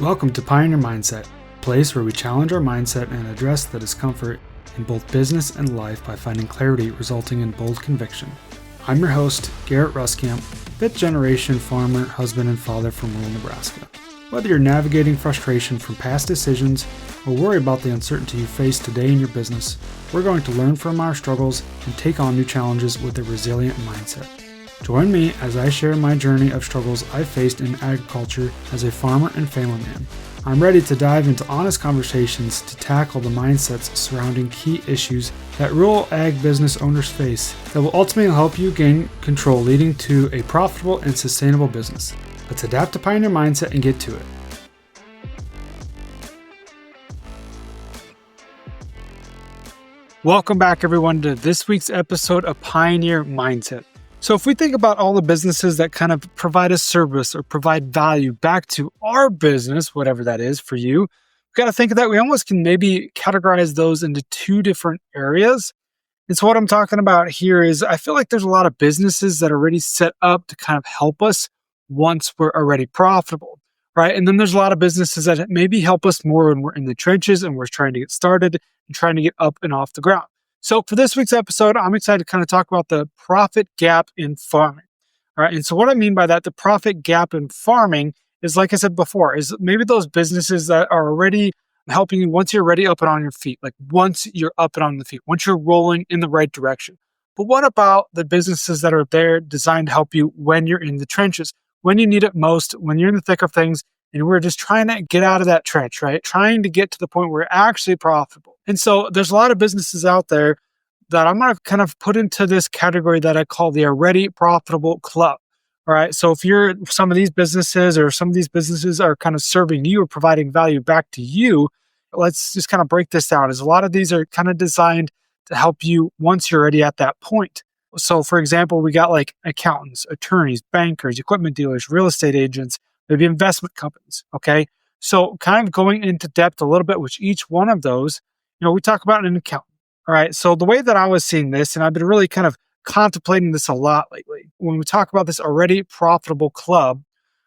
Welcome to Pioneer Mindset, a place where we challenge our mindset and address the discomfort in both business and life by finding clarity resulting in bold conviction. I'm your host, Garrett Ruskamp, fifth generation farmer, husband, and father from rural Nebraska. Whether you're navigating frustration from past decisions or worry about the uncertainty you face today in your business, we're going to learn from our struggles and take on new challenges with a resilient mindset. Join me as I share my journey of struggles I faced in agriculture as a farmer and family man. I'm ready to dive into honest conversations to tackle the mindsets surrounding key issues that rural ag business owners face that will ultimately help you gain control, leading to a profitable and sustainable business. Let's adapt to Pioneer Mindset and get to it. Welcome back, everyone, to this week's episode of Pioneer Mindset. So if we think about all the businesses that kind of provide a service or provide value back to our business, whatever that is for you, we've got to think of that. We almost can maybe categorize those into two different areas. And so what I'm talking about here is I feel like there's a lot of businesses that are already set up to kind of help us once we're already profitable, right? And then there's a lot of businesses that maybe help us more when we're in the trenches and we're trying to get started and trying to get up and off the ground. So for this week's episode, I'm excited to kind of talk about the profit gap in farming. All right. And so what I mean by that, the profit gap in farming is, like I said before, is maybe those businesses that are already helping you once you're already up and on your feet, like once you're up and on the feet, once you're rolling in the right direction. But what about the businesses that are there designed to help you when you're in the trenches, when you need it most, when you're in the thick of things, and we're just trying to get out of that trench, right? Trying to get to the point where we're actually profitable. And so there's a lot of businesses out there that I'm going to kind of put into this category that I call the already profitable club. All right. So if you're some of these businesses or some of these businesses are kind of serving you or providing value back to you, let's just kind of break this down, as a lot of these are kind of designed to help you once you're already at that point. So for example, we got like accountants, attorneys, bankers, equipment dealers, real estate agents, maybe investment companies. Okay. So kind of going into depth a little bit with each one of those, we talk about an accountant. All right. So the way that I was seeing this, and I've been really kind of contemplating this a lot lately, when we talk about this already profitable club,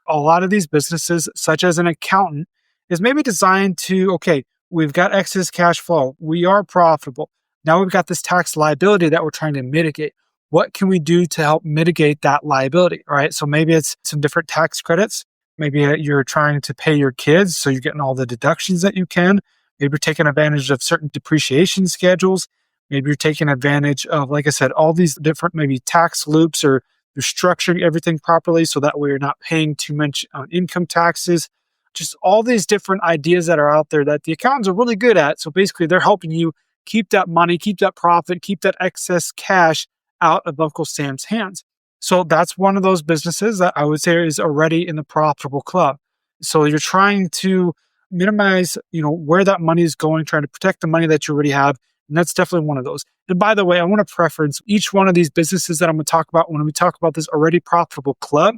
a lot of these businesses, such as an accountant, is maybe designed to, okay, we've got excess cash flow. We are profitable. Now we've got this tax liability that we're trying to mitigate. What can we do to help mitigate that liability? All right. So maybe it's some different tax credits. Maybe you're trying to pay your kids, so you're getting all the deductions that you can. Maybe you're taking advantage of certain depreciation schedules. Maybe you're taking advantage of, like I said, all these different maybe tax loops, or you're structuring everything properly so that way you're not paying too much on income taxes. Just all these different ideas that are out there that the accountants are really good at. So basically they're helping you keep that money, keep that profit, keep that excess cash out of Uncle Sam's hands. So that's one of those businesses that I would say is already in the profitable club. So you're trying to minimize, where that money is going, trying to protect the money that you already have. And that's definitely one of those. And by the way, I want to preference each one of these businesses that I'm going to talk about when we talk about this already profitable club.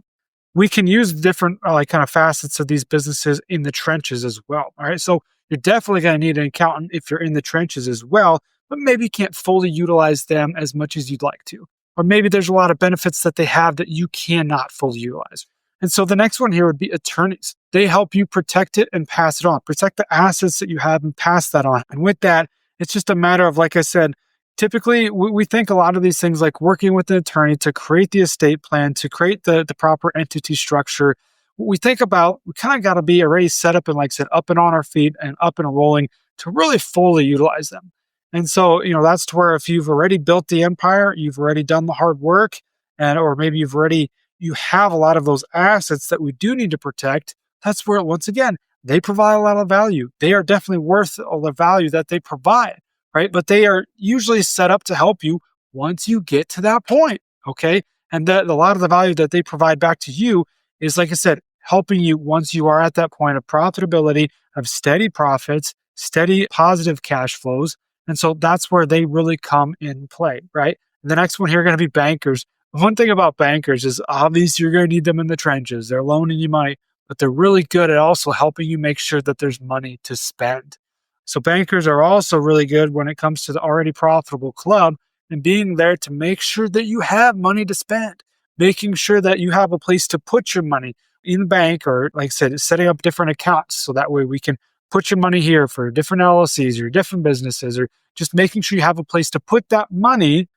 We can use different kind of facets of these businesses in the trenches as well. All right. So you're definitely going to need an accountant if you're in the trenches as well, but maybe you can't fully utilize them as much as you'd like to. Or maybe there's a lot of benefits that they have that you cannot fully utilize. And so the next one here would be attorneys. They help you protect it and pass it on, protect the assets that you have and pass that on. And with that, it's just a matter of, like I said, typically we think a lot of these things like working with an attorney to create the estate plan, to create the proper entity structure. What we think about, we kind of got to be already set up and, like I said, up and on our feet and up and rolling to really fully utilize them. And so, that's to where if you've already built the empire, you've already done the hard work, or maybe you have a lot of those assets that we do need to protect. That's where, once again, they provide a lot of value. They are definitely worth all the value that they provide, right? But they are usually set up to help you once you get to that point, okay? And that a lot of the value that they provide back to you is, like I said, helping you once you are at that point of profitability, of steady profits, steady positive cash flows. And so that's where they really come in play, right? The next one here are going to be bankers. One thing about bankers is obviously you're going to need them in the trenches. They're loaning you money, but they're really good at also helping you make sure that there's money to spend. So bankers are also really good when it comes to the already profitable club and being there to make sure that you have money to spend, making sure that you have a place to put your money in the bank, or like I said, setting up different accounts so that way we can put your money here for different LLCs or different businesses, or just making sure you have a place to put that money.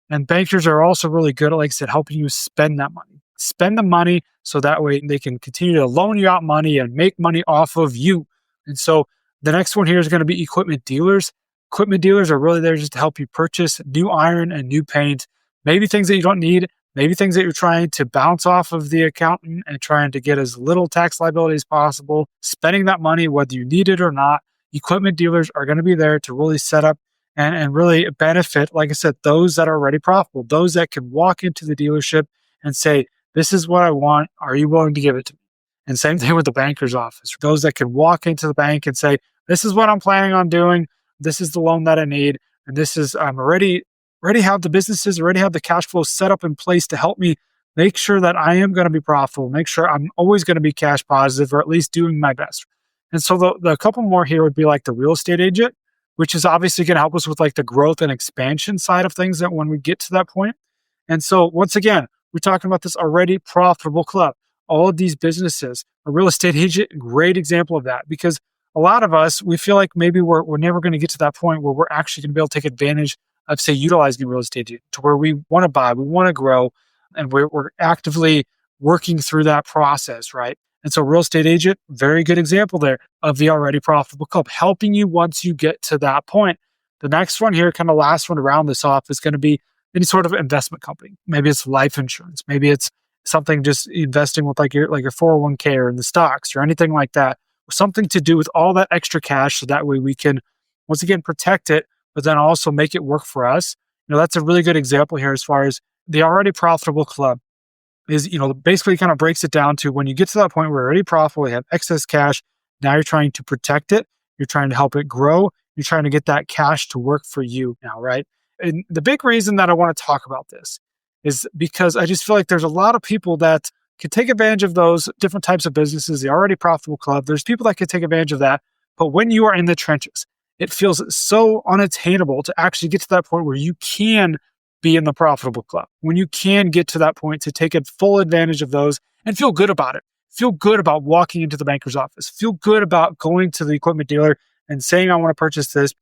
And bankers are also really good at, like I said, helping you spend that money. Spend the money so that way they can continue to loan you out money and make money off of you. And so the next one here is going to be equipment dealers. Equipment dealers are really there just to help you purchase new iron and new paint, maybe things that you don't need, maybe things that you're trying to bounce off of the accountant and trying to get as little tax liability as possible, spending that money whether you need it or not. Equipment dealers are going to be there to really set up and really benefit, like I said, those that are already profitable, those that can walk into the dealership and say, this is what I want. Are you willing to give it to me? And same thing with the banker's office. Those that can walk into the bank and say, this is what I'm planning on doing. This is the loan that I need. And this is, I'm already have the businesses, already have the cash flow set up in place to help me make sure that I am going to be profitable, make sure I'm always going to be cash positive, or at least doing my best. And so the couple more here would be like the real estate agent, which is obviously going to help us with like the growth and expansion side of things that when we get to that point. And so once again, we're talking about this already profitable club. All of these businesses, a real estate agent, great example of that, because a lot of us, we feel like maybe we're never going to get to that point where we're actually going to be able to take advantage of, say, utilizing a real estate agent to where we want to buy, we want to grow, and we're actively working through that process, right? And so real estate agent, very good example there of the already profitable club, helping you once you get to that point. The next one here, kind of last one to round this off, is going to be any sort of investment company. Maybe it's life insurance. Maybe it's something just investing with like your 401k or in the stocks or anything like that. Something to do with all that extra cash so that way we can, once again, protect it, but then also make it work for us. That's a really good example here as far as the already profitable club. Is, basically kind of breaks it down to when you get to that point where you're already profitable, you have excess cash, now you're trying to protect it, you're trying to help it grow, you're trying to get that cash to work for you now, right? And the big reason that I want to talk about this is because I just feel like there's a lot of people that can take advantage of those different types of businesses, the already profitable club. There's people that can take advantage of that. But when you are in the trenches, it feels so unattainable to actually get to that point where you can be in the profitable club, when you can get to that point to take full advantage of those and feel good about it. Feel good about walking into the banker's office. Feel good about going to the equipment dealer and saying, I want to purchase this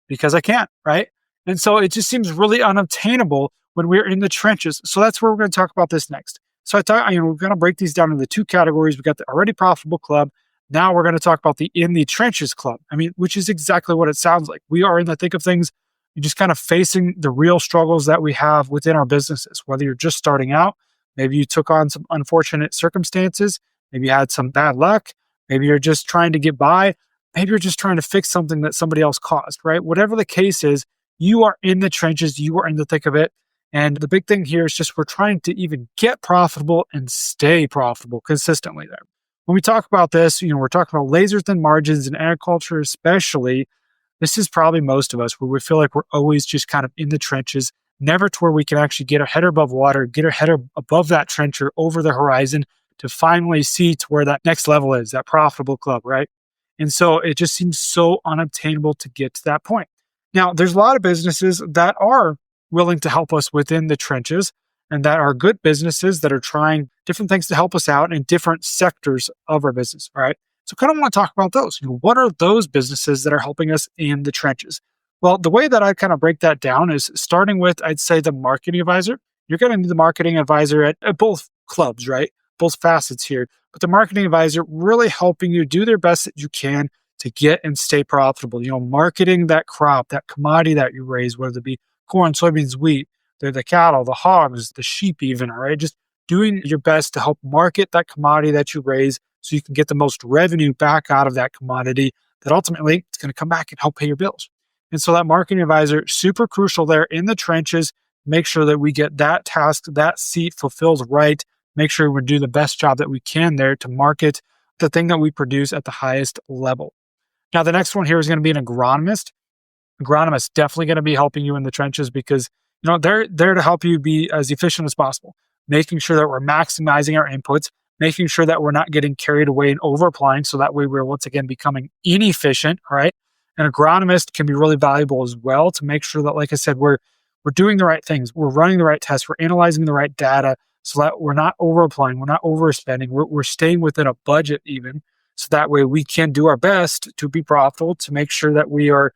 because I can, right? And so it just seems really unobtainable when we're in the trenches. So that's where we're going to talk about this next. So I thought, we're going to break these down into two categories. We got the already profitable club. Now we're going to talk about the in the trenches club. Which is exactly what it sounds like. We are in the thick of things. You're just kind of facing the real struggles that we have within our businesses, whether you're just starting out, maybe you took on some unfortunate circumstances, maybe you had some bad luck, maybe you're just trying to get by, maybe you're just trying to fix something that somebody else caused, right? Whatever the case is, you are in the trenches, you are in the thick of it. And the big thing here is just we're trying to even get profitable and stay profitable consistently there. When we talk about this, we're talking about laser thin margins in agriculture, especially. This is probably most of us where we feel like we're always just kind of in the trenches, never to where we can actually get our head above water, get our head above that trench or over the horizon to finally see to where that next level is, that profitable club, right? And so it just seems so unobtainable to get to that point. Now, there's a lot of businesses that are willing to help us within the trenches and that are good businesses that are trying different things to help us out in different sectors of our business, all right? So kind of want to talk about those. What are those businesses that are helping us in the trenches? Well, the way that I kind of break that down is starting with, I'd say, the marketing advisor. You're going to need the marketing advisor at both clubs, right? Both facets here. But the marketing advisor really helping you do their best that you can to get and stay profitable. Marketing that crop, that commodity that you raise, whether it be corn, soybeans, wheat, the cattle, the hogs, the sheep even, all right? Just doing your best to help market that commodity that you raise so you can get the most revenue back out of that commodity that ultimately it's going to come back and help pay your bills. And so that marketing advisor, super crucial there in the trenches, make sure that we get that task, that seat fulfilled right, make sure we do the best job that we can there to market the thing that we produce at the highest level. Now, the next one here is going to be an agronomist. Agronomists definitely going to be helping you in the trenches because they're there to help you be as efficient as possible, making sure that we're maximizing our inputs, making sure that we're not getting carried away and over applying. So that way we're once again becoming inefficient, all right? An agronomist can be really valuable as well to make sure that, like I said, we're doing the right things. We're running the right tests. We're analyzing the right data so that we're not overapplying, we're not overspending, we're staying within a budget even. So that way we can do our best to be profitable, to make sure that we are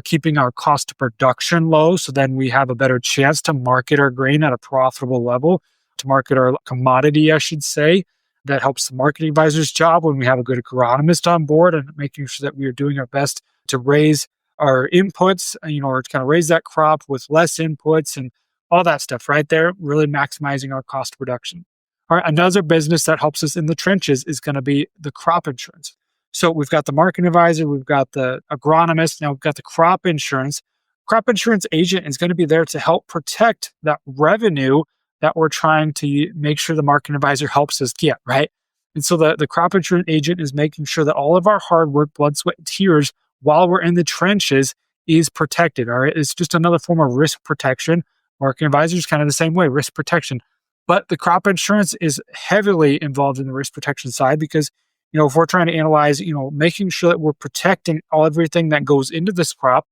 keeping our cost of production low. So then we have a better chance to market our grain at a profitable level, to market our commodity, I should say. That helps the marketing advisor's job when we have a good agronomist on board, and making sure that we are doing our best to raise our inputs, or to kind of raise that crop with less inputs and all that stuff right there, really maximizing our cost of production. All right, another business that helps us in the trenches is going to be the crop insurance. So we've got the marketing advisor, we've got the agronomist, now we've got the crop insurance. Crop insurance agent is going to be there to help protect that revenue that we're trying to make sure the marketing advisor helps us get, right? And so the crop insurance agent is making sure that all of our hard work, blood, sweat, and tears while we're in the trenches is protected. All right. It's just another form of risk protection. Marketing advisor is kind of the same way, risk protection. But the crop insurance is heavily involved in the risk protection side because, if we're trying to analyze, making sure that we're protecting everything that goes into this crop,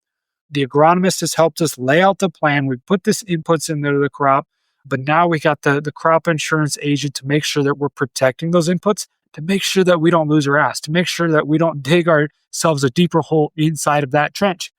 the agronomist has helped us lay out the plan. We put this inputs into the crop, but now we got the crop insurance agent to make sure that we're protecting those inputs, to make sure that we don't lose our ass, to make sure that we don't dig ourselves a deeper hole inside of that trench.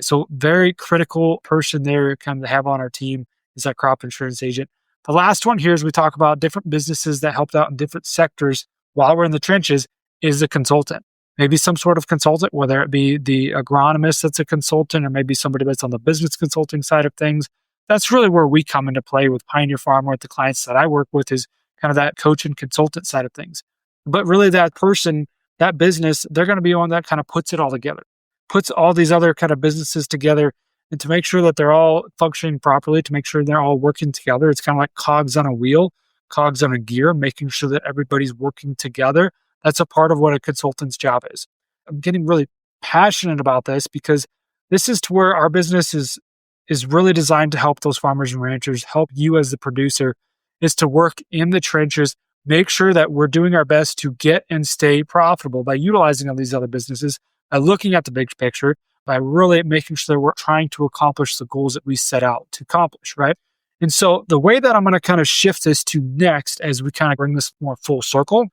So very critical person there kind of to have on our team is that crop insurance agent. The last one here is we talk about different businesses that helped out in different sectors while we're in the trenches is a consultant. Maybe some sort of consultant, whether it be the agronomist that's a consultant or maybe somebody that's on the business consulting side of things. That's really where we come into play with Pioneer Farmer, with the clients that I work with, is kind of that coach and consultant side of things. But really that person, that business, they're going to be one that kind of puts it all together, puts all these other kind of businesses together, and to make sure that they're all functioning properly, to make sure they're all working together. It's kind of like cogs on a wheel, cogs on a gear, making sure that everybody's working together. That's a part of what a consultant's job is. I'm getting really passionate about this because this is to where our business is really designed to help those farmers and ranchers, help you as the producer, is to work in the trenches, make sure that we're doing our best to get and stay profitable by utilizing all these other businesses, by looking at the big picture, by really making sure that we're trying to accomplish the goals that we set out to accomplish, right? And so the way that I'm going to kind of shift this to next, as we kind of bring this more full circle,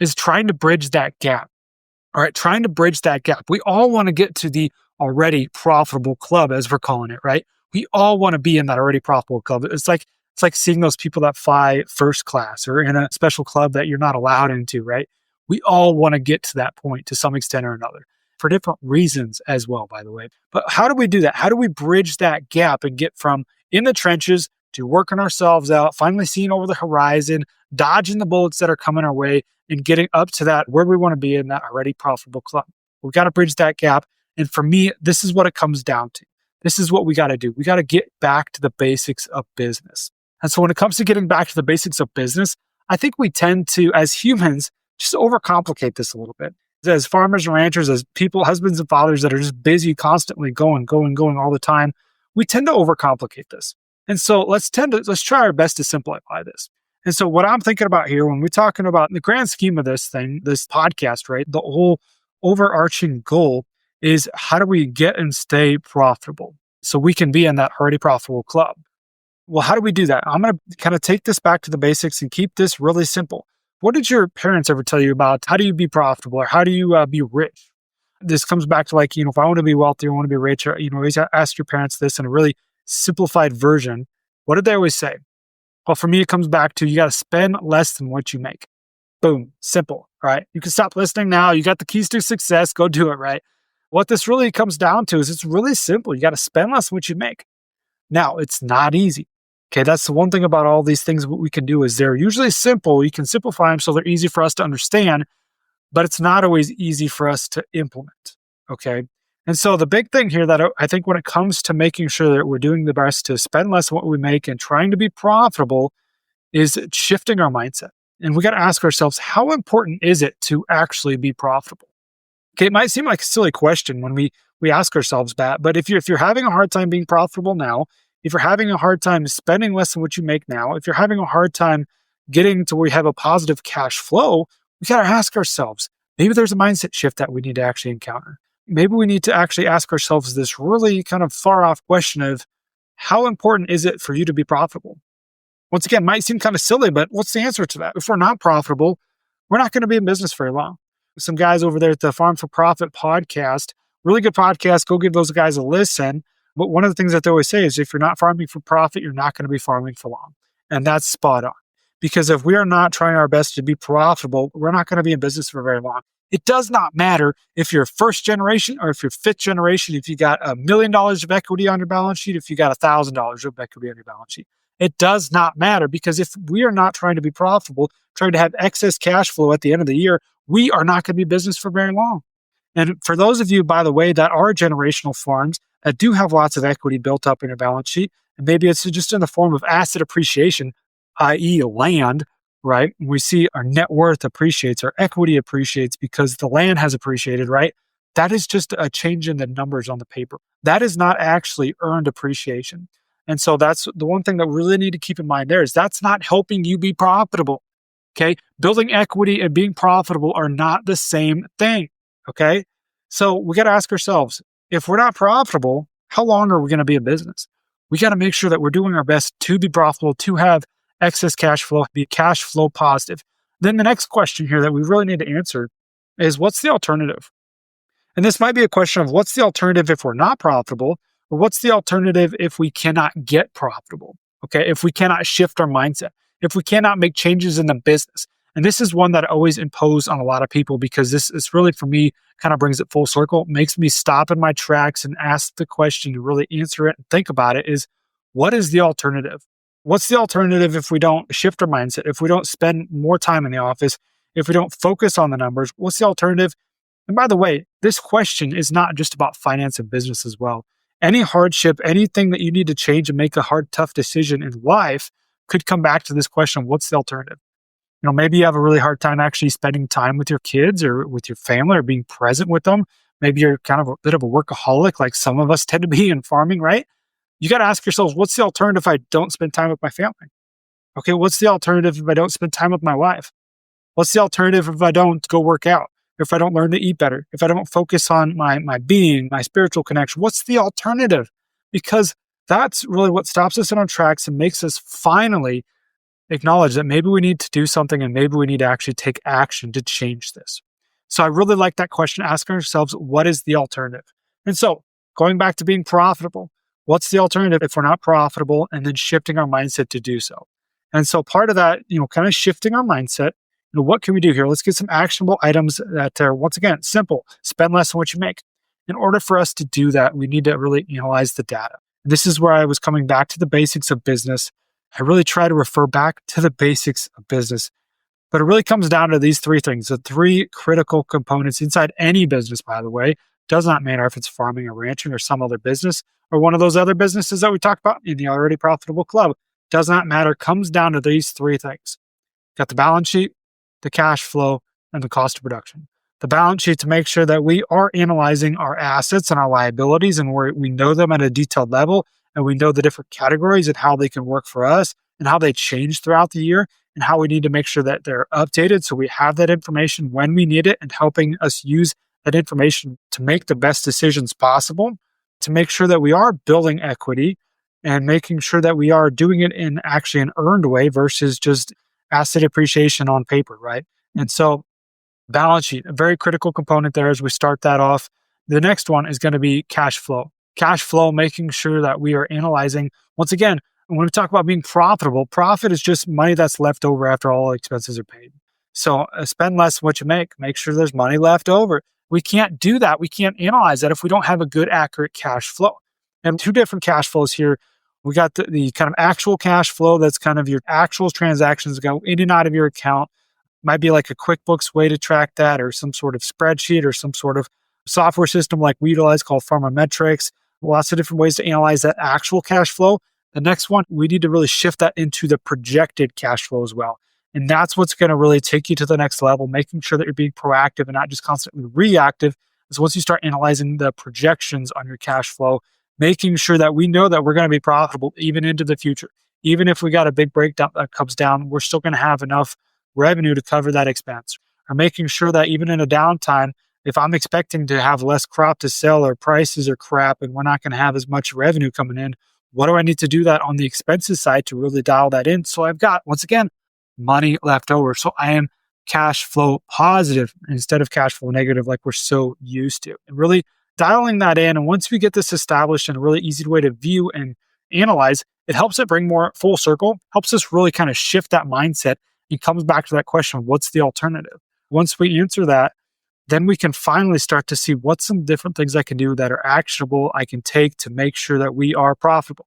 is trying to bridge that gap. All right, trying to bridge that gap. We all want to get to the already profitable club, as we're calling it, right? We all want to be in that already profitable club. It's like seeing those people that fly first class or in a special club that you're not allowed into, right? We all want to get to that point to some extent or another, for different reasons as well, by the way. But how do we do that? How do we bridge that gap and get from in the trenches to working ourselves out, finally seeing over the horizon, dodging the bullets that are coming our way, and getting up to that where we want to be in that already profitable club? We've got to bridge that gap. And for me, this is what it comes down to. This is what we got to do. We got to get back to the basics of business. And so when it comes to getting back to the basics of business, I think we tend to, as humans, just overcomplicate this a little bit. As farmers and ranchers, as people, husbands and fathers that are just busy, constantly going all the time, we tend to overcomplicate this. And so let's try our best to simplify this. And so what I'm thinking about here, when we're talking about the grand scheme of this podcast, right, the whole overarching goal is how do we get and stay profitable so we can be in that already profitable club? Well, how do we do that? I'm going to kind of take this back to the basics and keep this really simple. What did your parents ever tell you about how do you be profitable or how do you be rich? This comes back to like, if I want to be wealthy, I want to be rich, or, always ask your parents this in a really simplified version. What did they always say? Well, for me, it comes back to you got to spend less than what you make. Boom. Simple, right? You can stop listening now. You got the keys to success. Go do it, right? What this really comes down to is it's really simple. You got to spend less than what you make. Now, it's not easy. Okay, that's the one thing about all these things. What we can do is they're usually simple. You can simplify them so they're easy for us to understand, but it's not always easy for us to implement. Okay. And so the big thing here that I think when it comes to making sure that we're doing the best to spend less than what we make and trying to be profitable is shifting our mindset. And we got to ask ourselves, how important is it to actually be profitable? Okay, it might seem like a silly question when we ask ourselves that, but if you're having a hard time being profitable now, if you're having a hard time spending less than what you make now, if you're having a hard time getting to where you have a positive cash flow, we got to ask ourselves, maybe there's a mindset shift that we need to actually encounter. Maybe we need to actually ask ourselves this really kind of far off question of how important is it for you to be profitable? Once again, might seem kind of silly, but what's the answer to that? If we're not profitable, we're not going to be in business very long. Some guys over there at the Farm for Profit podcast, really good podcast. Go give those guys a listen. But one of the things that they always say is if you're not farming for profit, you're not going to be farming for long. And that's spot on. Because if we are not trying our best to be profitable, we're not going to be in business for very long. It does not matter if you're first generation or if you're fifth generation, if you got $1 million of equity on your balance sheet, if you got $1,000 of equity on your balance sheet. It does not matter, because if we are not trying to be profitable, trying to have excess cash flow at the end of the year, we are not going to be in business for very long. And for those of you, by the way, that are generational farms that do have lots of equity built up in your balance sheet, and maybe it's just in the form of asset appreciation, i.e. land, right? We see our net worth appreciates, our equity appreciates because the land has appreciated, right? That is just a change in the numbers on the paper. That is not actually earned appreciation. And so that's the one thing that we really need to keep in mind there is that's not helping you be profitable. Okay. Building equity and being profitable are not the same thing. Okay. So we got to ask ourselves, if we're not profitable, how long are we going to be in business? We got to make sure that we're doing our best to be profitable, to have excess cash flow, be cash flow positive. Then the next question here that we really need to answer is what's the alternative? And this might be a question of what's the alternative if we're not profitable, or what's the alternative if we cannot get profitable? Okay, if we cannot shift our mindset, if we cannot make changes in the business. And this is one that I always impose on a lot of people because this is really, for me, kind of brings it full circle, makes me stop in my tracks and ask the question to really answer it and think about it is, what is the alternative? What's the alternative if we don't shift our mindset, if we don't spend more time in the office, if we don't focus on the numbers? What's the alternative? And by the way, this question is not just about finance and business as well. Any hardship, anything that you need to change and make a hard, tough decision in life could come back to this question, what's the alternative? Maybe you have a really hard time actually spending time with your kids or with your family or being present with them. Maybe you're kind of a bit of a workaholic like some of us tend to be in farming, right? You got to ask yourselves, what's the alternative if I don't spend time with my family? Okay, what's the alternative if I don't spend time with my wife? What's the alternative if I don't go work out? If I don't learn to eat better? If I don't focus on my being, my spiritual connection? What's the alternative? Because that's really what stops us in our tracks and makes us finally acknowledge that maybe we need to do something and maybe we need to actually take action to change this. So I really like that question, asking ourselves, what is the alternative? And so going back to being profitable, what's the alternative if we're not profitable, and then shifting our mindset to do so? And so part of that, kind of shifting our mindset, what can we do here? Let's get some actionable items that are, once again, simple. Spend less on what you make. In order for us to do that, we need to really analyze the data. This is where I was coming back to the basics of business. I really try to refer back to the basics of business. But it really comes down to these three things, the three critical components inside any business, by the way. Does not matter if it's farming or ranching or some other business or one of those other businesses that we talked about in the Already Profitable Club. Does not matter. Comes down to these three things. Got the balance sheet, the cash flow, and the cost of production. The balance sheet to make sure that we are analyzing our assets and our liabilities and we know them at a detailed level, and we know the different categories and how they can work for us and how they change throughout the year and how we need to make sure that they're updated so we have that information when we need it and helping us use that information to make the best decisions possible, to make sure that we are building equity and making sure that we are doing it in actually an earned way versus just asset appreciation on paper, right? And so balance sheet, a very critical component there as we start that off. The next one is going to be cash flow. Cash flow, making sure that we are analyzing, once again, when we talk about being profitable, profit is just money that's left over after all expenses are paid. So spend less what you make sure there's money left over. We can't do that. We can't analyze that if we don't have a good, accurate cash flow. And two different cash flows here. We got the kind of actual cash flow, that's kind of your actual transactions that go in and out of your account. Might be like a QuickBooks way to track that, or some sort of spreadsheet, or some sort of software system like we utilize called Pharmametrics. Lots of different ways to analyze that actual cash flow. The next one, we need to really shift that into the projected cash flow as well. And that's what's going to really take you to the next level, making sure that you're being proactive and not just constantly reactive. So once you start analyzing the projections on your cash flow, making sure that we know that we're going to be profitable even into the future. Even if we got a big breakdown that comes down, we're still going to have enough revenue to cover that expense. Or making sure that even in a downtime, if I'm expecting to have less crop to sell or prices are crap and we're not going to have as much revenue coming in, What do I need to do that on the expenses side to really dial that in? So I've got, once again, money left over. So I am cash flow positive instead of cash flow negative like we're so used to. And really dialing that in. And once we get this established in a really easy way to view and analyze, it helps it bring more full circle, helps us really kind of shift that mindset. It comes back to that question, what's the alternative? Once we answer that, then we can finally start to see what's some different things I can do that are actionable, I can take to make sure that we are profitable.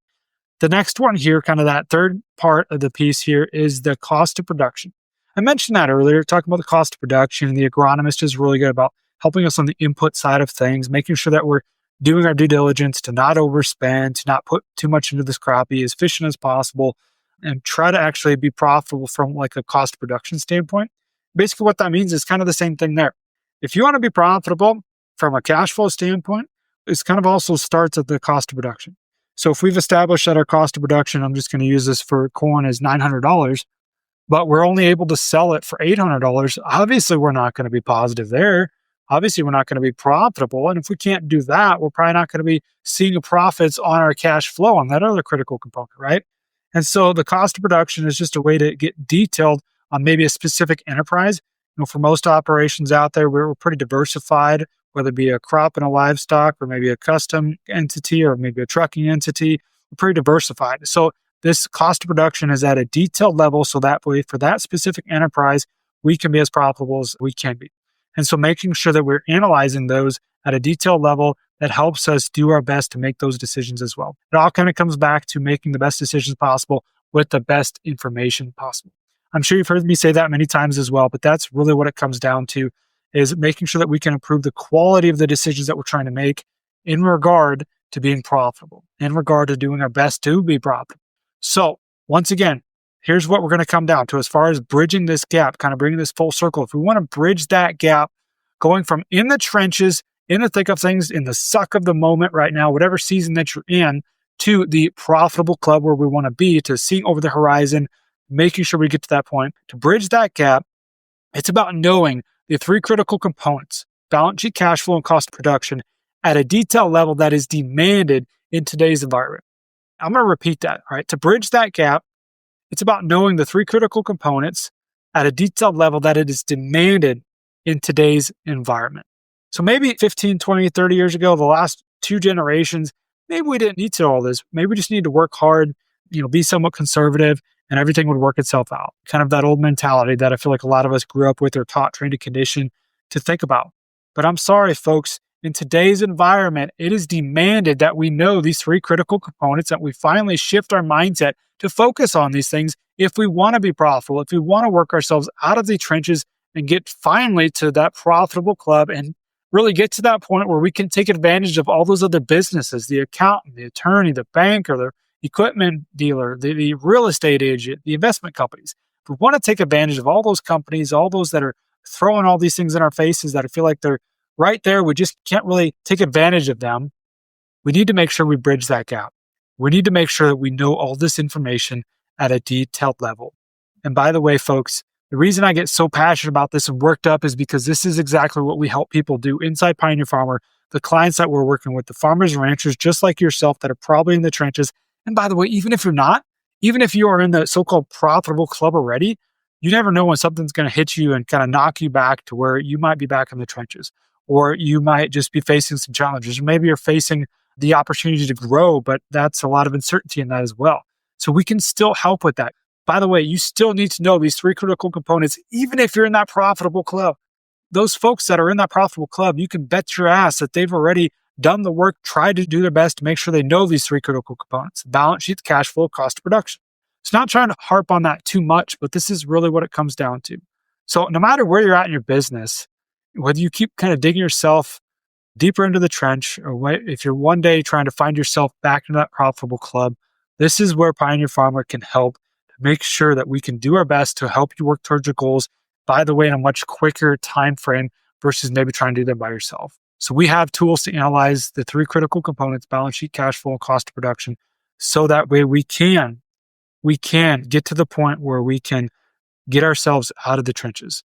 The next one here, kind of that third part of the piece here, is the cost of production. I mentioned that earlier, talking about the cost of production, and the agronomist is really good about helping us on the input side of things, making sure that we're doing our due diligence to not overspend, to not put too much into this crop, be as efficient as possible, and try to actually be profitable from like a cost of production standpoint. Basically, what that means is kind of the same thing there. If you want to be profitable from a cash flow standpoint, it's kind of also starts at the cost of production. So if we've established that our cost of production, I'm just going to use this for corn, is $900, but we're only able to sell it for $800, obviously we're not going to be positive there. Obviously, we're not going to be profitable. And if we can't do that, we're probably not going to be seeing profits on our cash flow on that other critical component, right? And so the cost of production is just a way to get detailed on maybe a specific enterprise. For most operations out there, we're pretty diversified, whether it be a crop and a livestock, or maybe a custom entity, or maybe a trucking entity. We're pretty diversified. So this cost of production is at a detailed level, so that way for that specific enterprise, we can be as profitable as we can be. And so making sure that we're analyzing those at a detailed level, that helps us do our best to make those decisions as well. It all kind of comes back to making the best decisions possible with the best information possible. I'm sure you've heard me say that many times as well, but that's really what it comes down to, is making sure that we can improve the quality of the decisions that we're trying to make in regard to being profitable, in regard to doing our best to be profitable. So once again, here's what we're going to come down to as far as bridging this gap, kind of bringing this full circle. If we want to bridge that gap, going from in the trenches, in the thick of things, in the suck of the moment right now, whatever season that you're in, to the profitable club where we want to be, to seeing over the horizon, making sure we get to that point, to bridge that gap, it's about knowing the three critical components: balance sheet, cash flow, and cost of production at a detail level that is demanded in today's environment. I'm going to repeat that, all right? To bridge that gap, it's about knowing the three critical components at a detailed level that it is demanded in today's environment. So maybe 15, 20, 30 years ago, the last two generations, maybe we didn't need to know all this. Maybe we just need to work hard, be somewhat conservative, and everything would work itself out. Kind of that old mentality that I feel like a lot of us grew up with or taught, trained, and conditioned to think about. But I'm sorry, folks, in today's environment, it is demanded that we know these three critical components, that we finally shift our mindset to focus on these things if we want to be profitable, if we want to work ourselves out of the trenches and get finally to that profitable club and really get to that point where we can take advantage of all those other businesses, the accountant, the attorney, the banker, the equipment dealer, the real estate agent, the investment companies. If we want to take advantage of all those companies, all those that are throwing all these things in our faces that I feel like they're right there, we just can't really take advantage of them, we need to make sure we bridge that gap. We need to make sure that we know all this information at a detailed level. And by the way, folks, the reason I get so passionate about this and worked up is because this is exactly what we help people do inside Pioneer Farmer, the clients that we're working with, the farmers and ranchers just like yourself that are probably in the trenches. And by the way, even if you're not, even if you are in the so-called profitable club already, you never know when something's going to hit you and kind of knock you back to where you might be back in the trenches, or you might just be facing some challenges, or maybe you're facing the opportunity to grow, but that's a lot of uncertainty in that as well. So we can still help with that. By the way, you still need to know these three critical components, even if you're in that profitable club. Those folks that are in that profitable club, you can bet your ass that they've already done the work, tried to do their best to make sure they know these three critical components: balance sheet, cash flow, cost of production. It's not trying to harp on that too much, but this is really what it comes down to. So no matter where you're at in your business, whether you keep kind of digging yourself deeper into the trench, or if you're one day trying to find yourself back into that profitable club, this is where Pioneer Farmer can help to make sure that we can do our best to help you work towards your goals, by the way, in a much quicker time frame versus maybe trying to do them by yourself. So we have tools to analyze the three critical components: balance sheet, cash flow, and cost of production. So that way we can get to the point where we can get ourselves out of the trenches,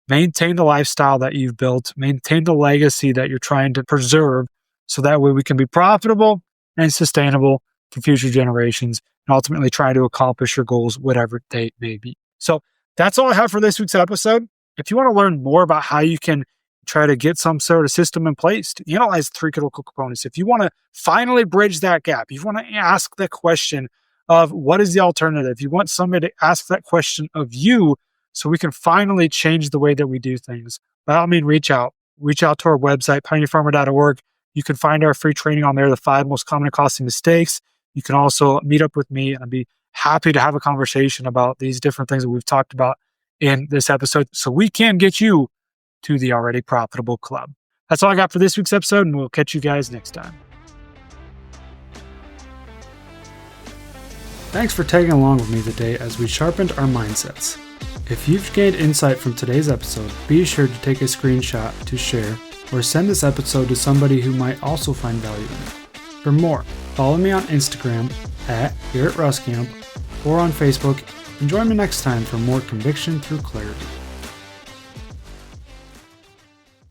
maintain the lifestyle that you've built, maintain the legacy that you're trying to preserve, so that way we can be profitable and sustainable for future generations and ultimately try to accomplish your goals, whatever they may be. So that's all I have for this week's episode. If you want to learn more about how you can try to get some sort of system in place to analyze three critical components, if you want to finally bridge that gap, if you want to ask the question of what is the alternative, you want somebody to ask that question of you so we can finally change the way that we do things, by all means, reach out to our website, pioneerfarmer.org. You can find our free training on there, the 5 most common and costly mistakes. You can also meet up with me, and I'd be happy to have a conversation about these different things that we've talked about in this episode so we can get you to the already profitable club. That's all I got for this week's episode, and we'll catch you guys next time. Thanks for tagging along with me today as we sharpened our mindsets. If you've gained insight from today's episode, be sure to take a screenshot to share or send this episode to somebody who might also find value in it. For more, follow me on Instagram @GarrettRuskamp or on Facebook, and join me next time for more conviction through clarity.